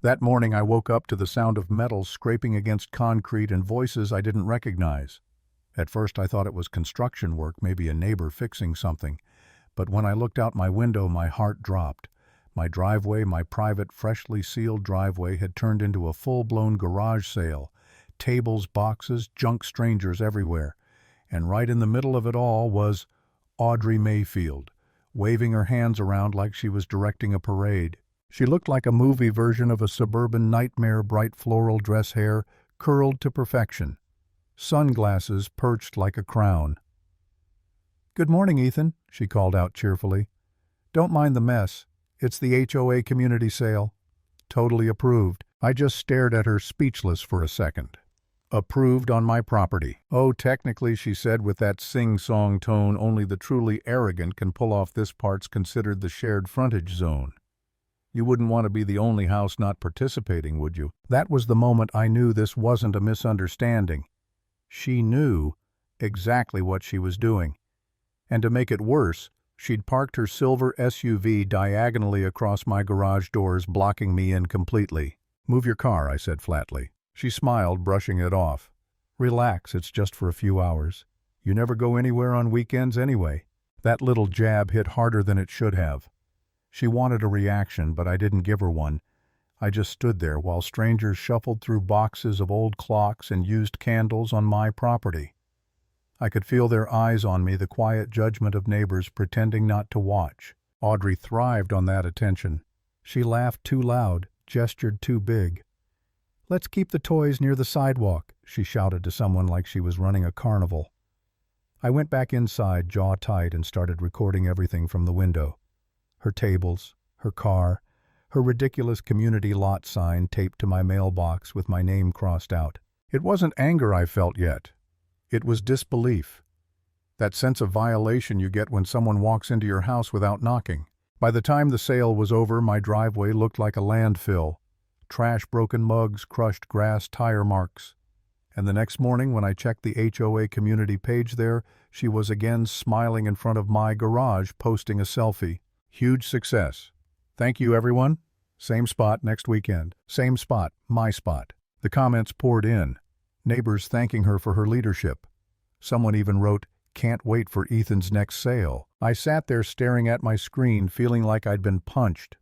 That morning I woke up to the sound of metal scraping against concrete and voices I didn't recognize. At first I thought it was construction work, maybe a neighbor fixing something. But when I looked out my window, my heart dropped. My driveway, my private, freshly sealed driveway, had turned into a full-blown garage sale. Tables, boxes, junk strangers everywhere. And right in the middle of it all was Audrey Mayfield, waving her hands around like she was directing a parade. She looked like a movie version of a suburban nightmare, bright floral dress hair, curled to perfection. Sunglasses perched like a crown. "Good morning, Ethan," she called out cheerfully. "Don't mind the mess. It's the HOA community sale." Totally approved. I just stared at her, speechless for a second. Approved on my property. "Oh, technically," she said with that sing-song tone only the truly arrogant can pull off, this part's considered the shared frontage zone. You wouldn't want to be the only house not participating, would you? That was the moment I knew this wasn't a misunderstanding. She knew exactly what she was doing. And to make it worse, she'd parked her silver SUV diagonally across my garage doors, blocking me in completely. "Move your car," I said flatly. She smiled, brushing it off. "Relax, it's just for a few hours. You never go anywhere on weekends anyway." That little jab hit harder than it should have. She wanted a reaction, but I didn't give her one. I just stood there while strangers shuffled through boxes of old clocks and used candles on my property. I could feel their eyes on me, the quiet judgment of neighbors pretending not to watch. Audrey thrived on that attention. She laughed too loud, gestured too big. "Let's keep the toys near the sidewalk," she shouted to someone like she was running a carnival. I went back inside, jaw tight, and started recording everything from the window. Her tables, her car, her ridiculous community lot sign taped to my mailbox with my name crossed out. It wasn't anger I felt yet. It was disbelief. That sense of violation you get when someone walks into your house without knocking. By the time the sale was over, my driveway looked like a landfill. Trash, broken mugs, crushed grass, tire marks. And the next morning when I checked the HOA community page there, she was again smiling in front of my garage, posting a selfie. Huge success. "Thank you, everyone. Same spot next weekend. Same spot, my spot." The comments poured in. Neighbors thanking her for her leadership. Someone even wrote, "Can't wait for Ethan's next sale." I sat there staring at my screen, feeling like I'd been punched.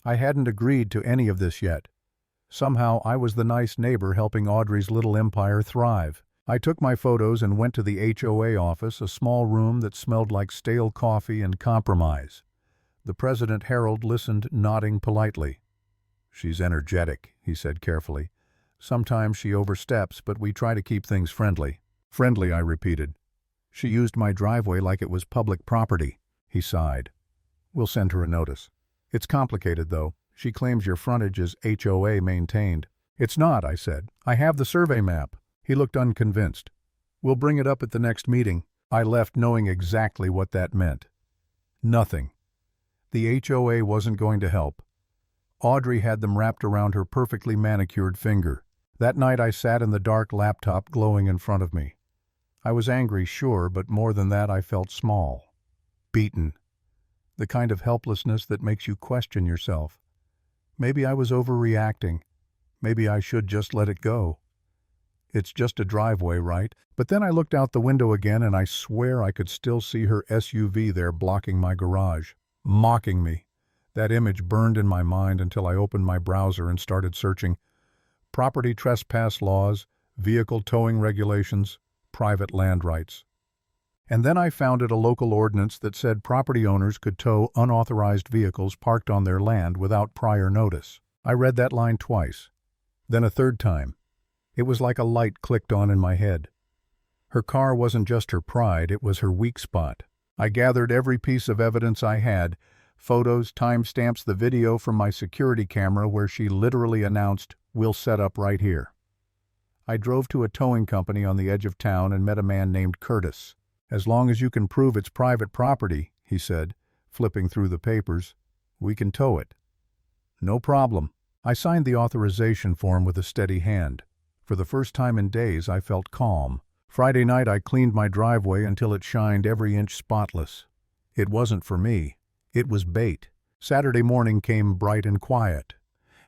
I hadn't agreed to any of this yet. Somehow I was the nice neighbor helping Audrey's little empire thrive. I took my photos and went to the HOA office, a small room that smelled like stale coffee and compromise. The president, Harold, listened, nodding politely. "She's energetic," he said carefully. "Sometimes she oversteps, but we try to keep things friendly." "Friendly," I repeated. "She used my driveway like it was public property." He sighed. "We'll send her a notice. It's complicated, though. She claims your frontage is HOA maintained." "It's not," I said. "I have the survey map." He looked unconvinced. "We'll bring it up at the next meeting." I left knowing exactly what that meant. Nothing. The HOA wasn't going to help. Audrey had them wrapped around her perfectly manicured finger. That night I sat in the dark, laptop glowing in front of me. I was angry, sure, but more than that I felt small. Beaten. The kind of helplessness that makes you question yourself. Maybe I was overreacting. Maybe I should just let it go. It's just a driveway, right? But then I looked out the window again and I swear I could still see her SUV there blocking my garage. Mocking me. That image burned in my mind until I opened my browser and started searching. Property trespass laws, vehicle towing regulations, private land rights. And then I founded a local ordinance that said property owners could tow unauthorized vehicles parked on their land without prior notice. I read that line twice, then a third time. It was like a light clicked on in my head. Her car wasn't just her pride, it was her weak spot. I gathered every piece of evidence I had, photos, timestamps, the video from my security camera where she literally announced, "We'll set up right here." I drove to a towing company on the edge of town and met a man named Curtis. "As long as you can prove it's private property," he said, flipping through the papers, "we can tow it." "No problem." I signed the authorization form with a steady hand. For the first time in days, I felt calm. Friday night, I cleaned my driveway until it shined every inch spotless. It wasn't for me. It was bait. Saturday morning came bright and quiet.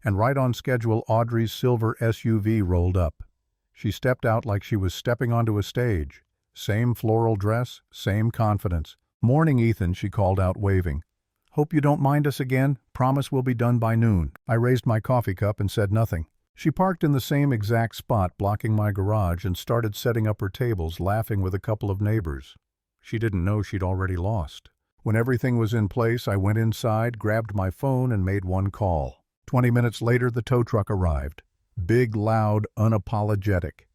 And right on schedule, Audrey's silver SUV rolled up. She stepped out like she was stepping onto a stage. Same floral dress, same confidence. "Morning, Ethan," she called out, waving. "Hope you don't mind us again. Promise we'll be done by noon." I raised my coffee cup and said nothing. She parked in the same exact spot blocking my garage and started setting up her tables, laughing with a couple of neighbors. She didn't know she'd already lost. When everything was in place, I went inside, grabbed my phone, and made one call. 20 minutes later, the tow truck arrived. Big, loud, unapologetic.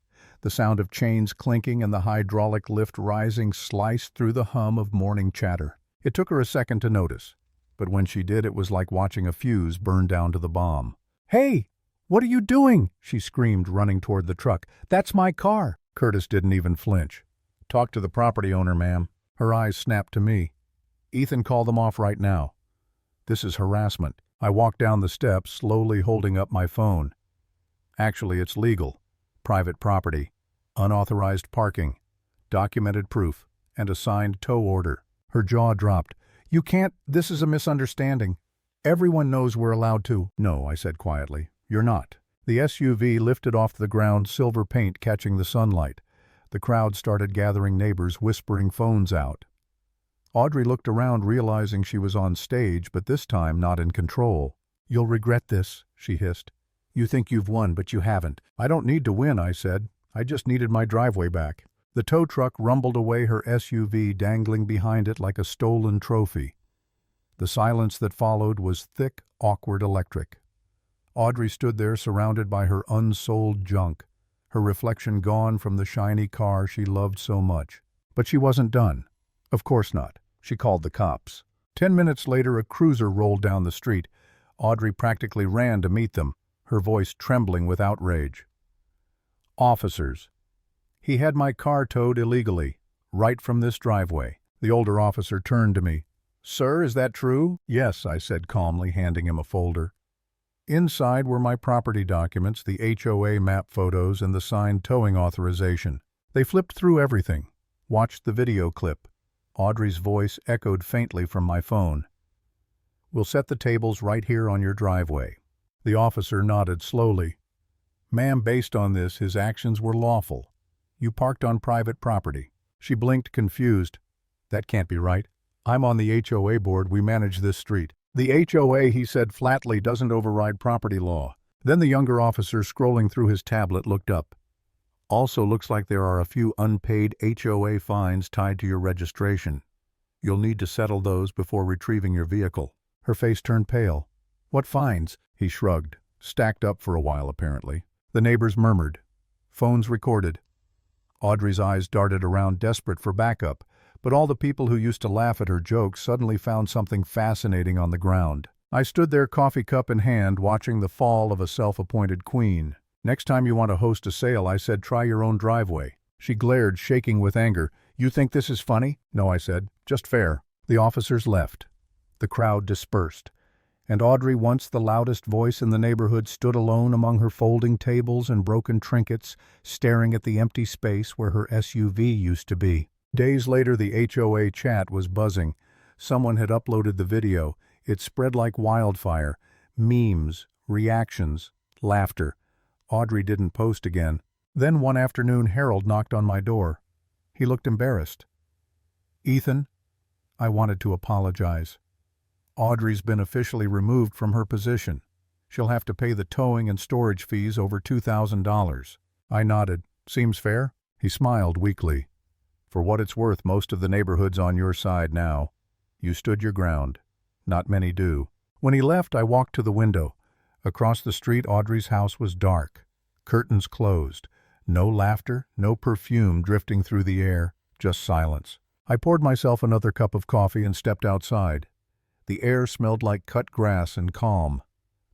The sound of chains clinking and the hydraulic lift rising sliced through the hum of morning chatter. It took her a second to notice, but when she did, it was like watching a fuse burn down to the bomb. "Hey! What are you doing?" she screamed, running toward the truck. "That's my car." Curtis didn't even flinch. "Talk to the property owner, ma'am." Her eyes snapped to me. "Ethan, call them off right now. This is harassment." I walked down the steps, slowly holding up my phone. Actually, it's legal. Private property, unauthorized parking, documented proof, and a signed tow order. Her jaw dropped. "You can't, this is a misunderstanding. Everyone knows we're allowed to." "No," I said quietly. "You're not." The SUV lifted off the ground, silver paint catching the sunlight. The crowd started gathering, neighbors whispering, phones out. Audrey looked around, realizing she was on stage, but this time not in control. "You'll regret this," she hissed. "You think you've won, but you haven't." "I don't need to win," I said. "I just needed my driveway back." The tow truck rumbled away, her SUV dangling behind it like a stolen trophy. The silence that followed was thick, awkward, electric. Audrey stood there surrounded by her unsold junk, her reflection gone from the shiny car she loved so much. But she wasn't done. Of course not. She called the cops. 10 minutes later, a cruiser rolled down the street. Audrey practically ran to meet them, her voice trembling with outrage. "Officers, he had my car towed illegally, right from this driveway." The older officer turned to me. "Sir, is that true?" "Yes," I said calmly, handing him a folder. Inside were my property documents, the HOA map photos, and the signed towing authorization. They flipped through everything, watched the video clip. Audrey's voice echoed faintly from my phone. "We'll set the tables right here on your driveway." The officer nodded slowly. "Ma'am, based on this, his actions were lawful. You parked on private property." She blinked, confused. "That can't be right. I'm on the HOA board. We manage this street." "The HOA," he said flatly, "doesn't override property law." Then the younger officer, scrolling through his tablet, looked up. "Also looks like there are a few unpaid HOA fines tied to your registration. You'll need to settle those before retrieving your vehicle." Her face turned pale. "What fines?" He shrugged, stacked up for a while apparently. The neighbors murmured. Phones recorded. Audrey's eyes darted around, desperate for backup, but all the people who used to laugh at her jokes suddenly found something fascinating on the ground. I stood there, coffee cup in hand, watching the fall of a self-appointed queen. "Next time you want to host a sale," I said, "try your own driveway." She glared, shaking with anger. "You think this is funny?" "No," I said, "just fair." The officers left. The crowd dispersed, and Audrey, once the loudest voice in the neighborhood, stood alone among her folding tables and broken trinkets, staring at the empty space where her SUV used to be. Days later, the HOA chat was buzzing. Someone had uploaded the video. It spread like wildfire. Memes, reactions, laughter. Audrey didn't post again. Then one afternoon, Harold knocked on my door. He looked embarrassed. "Ethan," I wanted to apologize. "Audrey's been officially removed from her position. She'll have to pay the towing and storage fees, over $2,000. I nodded. "Seems fair?" He smiled weakly. "For what it's worth, most of the neighborhood's on your side now. You stood your ground. Not many do." When he left, I walked to the window. Across the street, Audrey's house was dark. Curtains closed. No laughter, no perfume drifting through the air, just silence. I poured myself another cup of coffee and stepped outside. The air smelled like cut grass and calm.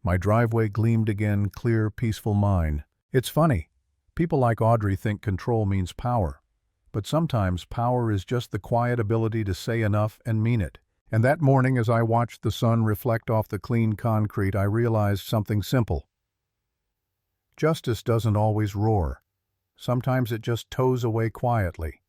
My driveway gleamed again, clear, peaceful mine. It's funny. People like Audrey think control means power. But sometimes power is just the quiet ability to say enough and mean it. And that morning, as I watched the sun reflect off the clean concrete, I realized something simple. Justice doesn't always roar. Sometimes it just tows away quietly.